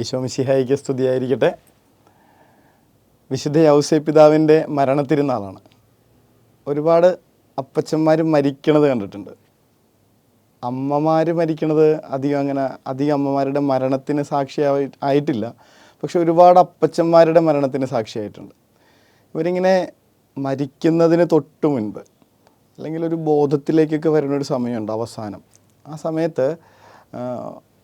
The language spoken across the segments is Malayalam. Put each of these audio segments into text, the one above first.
ഈശോ മിശിഹായിക്ക് സ്തുതിയായിരിക്കട്ടെ. വിശുദ്ധ യൗസേ പിതാവിൻ്റെ മരണത്തിരുന്നാളാണ്. ഒരുപാട് അപ്പച്ചന്മാർ മരിക്കണത് കണ്ടിട്ടുണ്ട്. അമ്മമാർ മരിക്കണത് അധികം അമ്മമാരുടെ മരണത്തിന് ആയിട്ടില്ല. പക്ഷെ ഒരുപാട് അപ്പച്ചന്മാരുടെ മരണത്തിന് സാക്ഷിയായിട്ടുണ്ട്. ഇവരിങ്ങനെ മരിക്കുന്നതിന് തൊട്ട് മുൻപ് അല്ലെങ്കിൽ ഒരു ബോധത്തിലേക്കൊക്കെ വരുന്നൊരു സമയമുണ്ട് അവസാനം. ആ സമയത്ത്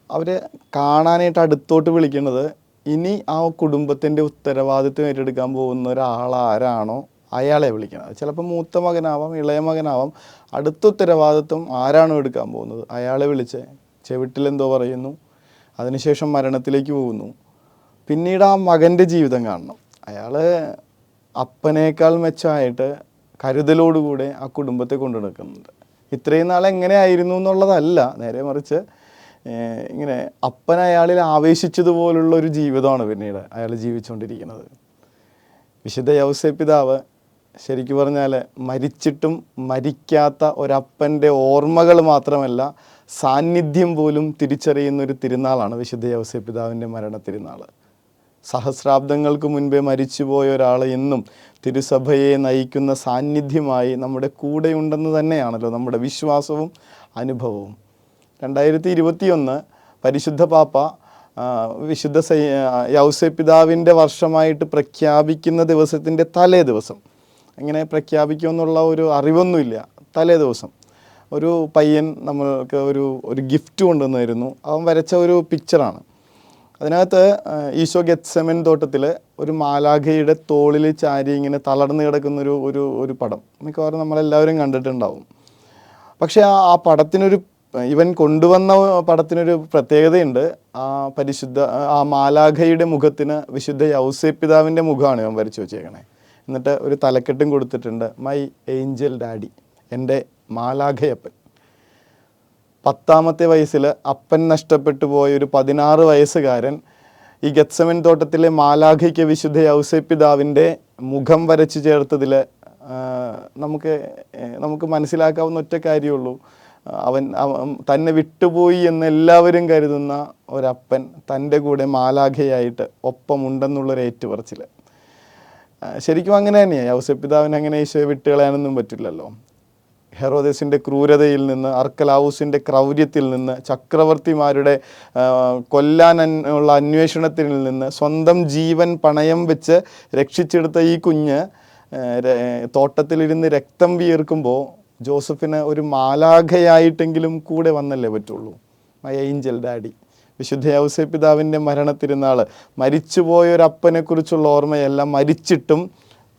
അവർ കാണാനായിട്ട് അടുത്തോട്ട് വിളിക്കുന്നത് ഇനി ആ കുടുംബത്തിൻ്റെ ഉത്തരവാദിത്വം ഏറ്റെടുക്കാൻ പോകുന്ന ഒരാളാരാണോ അയാളെ വിളിക്കണം. ചിലപ്പോൾ മൂത്ത മകനാവാം, ഇളയ മകനാവാം. അടുത്ത ഉത്തരവാദിത്വം ആരാണോ എടുക്കാൻ പോകുന്നത് അയാളെ വിളിച്ച് ചെവിട്ടിലെന്തോ പറയുന്നു. അതിനുശേഷം മരണത്തിലേക്ക് പോകുന്നു. പിന്നീട് ആ മകൻ്റെ ജീവിതം കാണണം. അയാൾ അപ്പനേക്കാൾ മെച്ചമായിട്ട് കരുതലോടുകൂടെ ആ കുടുംബത്തെ കൊണ്ടു നടക്കുന്നുണ്ട്. ഇത്രയും നാൾ എങ്ങനെയായിരുന്നു എന്നുള്ളതല്ല, നേരെ മറിച്ച് ഇങ്ങനെ അപ്പൻ അയാളിൽ ആവേശിച്ചതുപോലുള്ള ഒരു ജീവിതമാണ് പിന്നീട് അയാൾ ജീവിച്ചുകൊണ്ടിരിക്കുന്നത്. വിശുദ്ധ യൗസേ പിതാവ് ശരിക്കും പറഞ്ഞാൽ മരിച്ചിട്ടും മരിക്കാത്ത ഒരപ്പൻ്റെ ഓർമ്മകൾ മാത്രമല്ല, സാന്നിധ്യം പോലും തിരിച്ചറിയുന്നൊരു തിരുനാളാണ് വിശുദ്ധ യൗസേ പിതാവിൻ്റെ മരണ തിരുനാൾ. സഹസ്രാബ്ദങ്ങൾക്ക് മുൻപേ മരിച്ചുപോയ ഒരാൾ എന്നും തിരുസഭയെ നയിക്കുന്ന സാന്നിധ്യമായി നമ്മുടെ കൂടെയുണ്ടെന്ന് തന്നെയാണല്ലോ നമ്മുടെ വിശ്വാസവും അനുഭവവും. 2021 പരിശുദ്ധ പാപ്പ വിശുദ്ധ യൗസേ പിതാവിൻ്റെ വർഷമായിട്ട് പ്രഖ്യാപിക്കുന്ന ദിവസത്തിൻ്റെ തലേ ദിവസം, എങ്ങനെ പ്രഖ്യാപിക്കുമെന്നുള്ള ഒരു അറിവൊന്നുമില്ല, തലേ ദിവസം ഒരു പയ്യൻ നമ്മൾക്ക് ഒരു ഗിഫ്റ്റ് കൊണ്ടുവന്നായിരുന്നു. അവൻ വരച്ച ഒരു പിക്ചറാണ്. അതിനകത്ത് ഈശോ ഗെത്സെമൻ തോട്ടത്തിൽ ഒരു മാലാഖയുടെ തോളിൽ ചാരി ഇങ്ങനെ തളർന്ന് കിടക്കുന്നൊരു ഒരു പടം മിക്കവാറും നമ്മളെല്ലാവരും കണ്ടിട്ടുണ്ടാവും. പക്ഷേ ആ പടത്തിനൊരു ഇവൻ കൊണ്ടുവന്ന പടത്തിനൊരു പ്രത്യേകതയുണ്ട്. ആ മാലാഖയുടെ മുഖത്തിന് വിശുദ്ധ യൗസേ പിതാവിൻ്റെ മുഖമാണ് ഇവൻ വരച്ചു വെച്ചേക്കണേ. എന്നിട്ട് ഒരു തലക്കെട്ടും കൊടുത്തിട്ടുണ്ട്, മൈ ഏഞ്ചൽ ഡാഡി, എൻ്റെ മാലാഖയപ്പൻ. 10ാമത്തെ വയസ്സിൽ അപ്പൻ നഷ്ടപ്പെട്ടു പോയ ഒരു 16 വയസ്സുകാരൻ ഈ ഗെത്സെമൻ തോട്ടത്തിലെ മാലാഖയ്ക്ക് വിശുദ്ധ യൗസേ പിതാവിൻ്റെ മുഖം വരച്ചു ചേർത്തതിൽ നമുക്ക് മനസ്സിലാക്കാവുന്ന ഒറ്റ കാര്യമുള്ളൂ. അവൻ തന്നെ വിട്ടുപോയി എന്ന് എല്ലാവരും കരുതുന്ന ഒരപ്പൻ തൻ്റെ കൂടെ മാലാഖയായിട്ട് ഒപ്പമുണ്ടെന്നുള്ളൊരു ഏറ്റുപറച്ചിൽ. ശരിക്കും അങ്ങനെ തന്നെയാണ്. യൗസേ പിതാവിന് അങ്ങനെ ഈശോയെ വിട്ടുകളയാനൊന്നും പറ്റില്ലല്ലോ. ഹെറോദേസിൻ്റെ ക്രൂരതയിൽ നിന്ന്, അർക്കലാവൂസിൻ്റെ ക്രൗര്യത്തിൽ നിന്ന്, ചക്രവർത്തിമാരുടെ കൊല്ലാനുള്ള അന്വേഷണത്തിൽ നിന്ന് സ്വന്തം ജീവൻ പണയം വെച്ച് രക്ഷിച്ചെടുത്ത ഈ കുഞ്ഞ് തോട്ടത്തിലിരുന്ന് രക്തം വിയർക്കുമ്പോൾ ജോസഫിന് ഒരു മാലാഖയായിട്ടെങ്കിലും കൂടെ വന്നല്ലേ പറ്റുള്ളൂ. My Angel daddy. വിശുദ്ധ യൗസേ പിതാവിൻ്റെ മരണത്തിരുന്നാൾ മരിച്ചുപോയൊരപ്പനെക്കുറിച്ചുള്ള ഓർമ്മയല്ല, മരിച്ചിട്ടും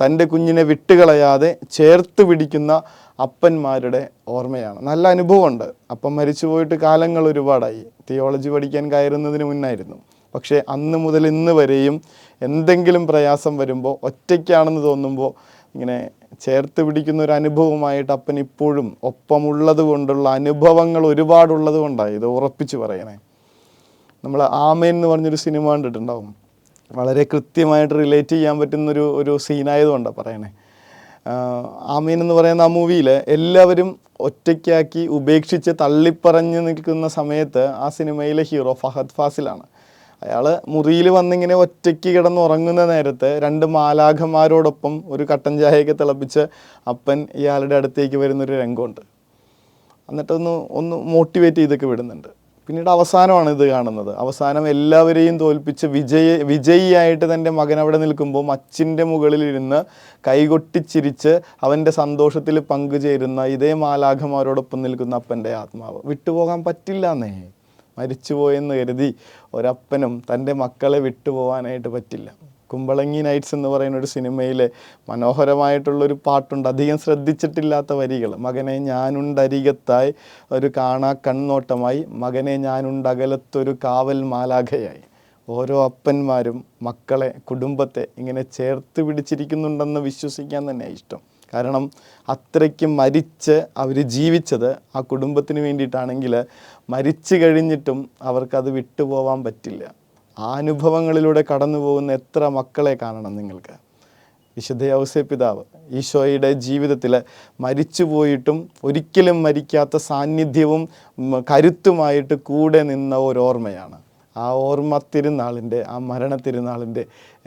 തൻ്റെ കുഞ്ഞിനെ വിട്ടുകളയാതെ ചേർത്ത് പിടിക്കുന്ന അപ്പന്മാരുടെ ഓർമ്മയാണ്. നല്ല അനുഭവമുണ്ട്. അപ്പം മരിച്ചു പോയിട്ട് കാലങ്ങൾ ഒരുപാടായി. തിയോളജി പഠിക്കാൻ കയറുന്നതിന് മുന്നായിരുന്നു. പക്ഷേ അന്ന് മുതൽ ഇന്ന് വരെയും എന്തെങ്കിലും പ്രയാസം വരുമ്പോൾ, ഒറ്റയ്ക്കാണെന്ന് തോന്നുമ്പോൾ ഇങ്ങനെ ചേർത്ത് പിടിക്കുന്ന ഒരു അനുഭവമായിട്ട് അപ്പൻ ഇപ്പോഴും ഒപ്പമുള്ളത് കൊണ്ടുള്ള അനുഭവങ്ങൾ ഒരുപാടുള്ളത് കൊണ്ടാണ് ഇത് ഉറപ്പിച്ച് പറയണേ. നമ്മൾ ആമേൻ എന്ന് പറഞ്ഞൊരു സിനിമ കണ്ടിട്ടുണ്ടാവും. വളരെ കൃത്യമായിട്ട് റിലേറ്റ് ചെയ്യാൻ പറ്റുന്നൊരു സീനായതുകൊണ്ടാണ് പറയണേ. ആമീൻ എന്ന് പറയുന്ന ആ മൂവിയിൽ എല്ലാവരും ഒറ്റയ്ക്കാക്കി ഉപേക്ഷിച്ച് തള്ളിപ്പറഞ്ഞ് നിൽക്കുന്ന സമയത്ത് ആ സിനിമയിലെ ഹീറോ ഫഹദ് ഫാസിലാണ്. അയാൾ മുറിയിൽ വന്നിങ്ങനെ ഒറ്റയ്ക്ക് കിടന്നുറങ്ങുന്ന നേരത്ത് 2 മാലാഖമാരോടൊപ്പം ഒരു കട്ടൻ ചായയൊക്കെ തിളപ്പിച്ച് അപ്പൻ ഇയാളുടെ അടുത്തേക്ക് വരുന്നൊരു രംഗമുണ്ട്. എന്നിട്ടൊന്ന് മോട്ടിവേറ്റ് ചെയ്തൊക്കെ വിടുന്നുണ്ട്. പിന്നീട് അവസാനമാണ് ഇത് കാണുന്നത്. അവസാനം എല്ലാവരെയും തോൽപ്പിച്ച് വിജയിയായിട്ട് തൻ്റെ മകൻ അവിടെ നിൽക്കുമ്പോൾ അച്ഛൻ്റെ മുകളിലിരുന്ന് കൈകൊട്ടിച്ചിരിച്ച് അവൻ്റെ സന്തോഷത്തിൽ പങ്കുചേരുന്ന ഇതേ മാലാഖമാരോടൊപ്പം നിൽക്കുന്ന അപ്പൻ്റെ ആത്മാവ് വിട്ടുപോകാൻ പറ്റില്ല എന്നേ. മരിച്ചുപോയെന്ന് കരുതി ഒരപ്പനും തൻ്റെ മക്കളെ വിട്ടുപോകാനായിട്ട് പറ്റില്ല. കുമ്പളങ്ങി നൈറ്റ്സ് എന്ന് പറയുന്ന ഒരു സിനിമയിലെ മനോഹരമായിട്ടുള്ളൊരു പാട്ടുണ്ട്, അധികം ശ്രദ്ധിച്ചിട്ടില്ലാത്ത വരികൾ. മകനെ ഞാനുണ്ടരികത്തായി ഒരു കാണാ കണ്ണോട്ടമായി, മകനെ ഞാനുണ്ടകലത്തൊരു കാവൽ മാലാഖയായി. ഓരോ അപ്പന്മാരും മക്കളെ, കുടുംബത്തെ ഇങ്ങനെ ചേർത്ത് പിടിച്ചിരിക്കുന്നുണ്ടെന്ന് വിശ്വസിക്കാൻ തന്നെയാണ് ഇഷ്ടം. കാരണം അത്രയ്ക്ക് മരിച്ച് അവർ ജീവിച്ചത് ആ കുടുംബത്തിന് വേണ്ടിയിട്ടാണെങ്കിൽ മരിച്ചു കഴിഞ്ഞിട്ടും അവർക്കത് വിട്ടുപോകാൻ പറ്റില്ല. ആ അനുഭവങ്ങളിലൂടെ കടന്നു പോകുന്ന എത്ര മക്കളെ കാണണം നിങ്ങൾക്ക്. വിശുദ്ധ യൗസേ പിതാവ് ഈശോയുടെ ജീവിതത്തിൽ മരിച്ചു പോയിട്ടും ഒരിക്കലും മരിക്കാത്ത സാന്നിധ്യവും കരുത്തുമായിട്ട് കൂടെ നിന്ന ഓരോർമ്മയാണ്. ആ ഓർമ്മ തിരുനാളിൻ്റെ, ആ മരണ തിരുനാളിൻ്റെ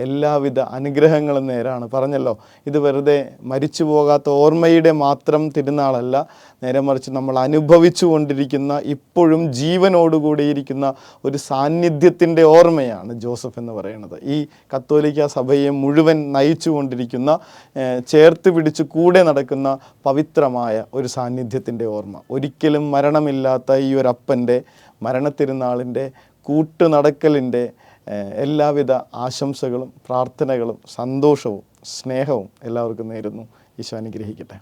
എല്ലാവിധ അനുഗ്രഹങ്ങളും നേരാണ്. പറഞ്ഞല്ലോ, ഇത് വെറുതെ മരിച്ചു പോകാത്ത ഓർമ്മയുടെ മാത്രം തിരുനാളല്ല, നേരെ മറിച്ച് നമ്മൾ അനുഭവിച്ചു കൊണ്ടിരിക്കുന്ന, ഇപ്പോഴും ജീവനോടുകൂടിയിരിക്കുന്ന ഒരു സാന്നിധ്യത്തിൻ്റെ ഓർമ്മയാണ് ജോസഫ് എന്ന് പറയുന്നത്. ഈ കത്തോലിക്ക സഭയെ മുഴുവൻ നയിച്ചു കൊണ്ടിരിക്കുന്ന, ചേർത്ത് പിടിച്ച് കൂടെ നടക്കുന്ന പവിത്രമായ ഒരു സാന്നിധ്യത്തിൻ്റെ ഓർമ്മ. ഒരിക്കലും മരണമില്ലാത്ത ഈ ഒരു അപ്പൻ്റെ മരണത്തിരുനാളിൻ്റെ കൂട്ടുനടക്കലിൻ്റെ എല്ലാവിധ ആശംസകളും പ്രാർത്ഥനകളും സന്തോഷവും സ്നേഹവും എല്ലാവർക്കും നേരുന്നു. ഈശോ അനുഗ്രഹിക്കട്ടെ.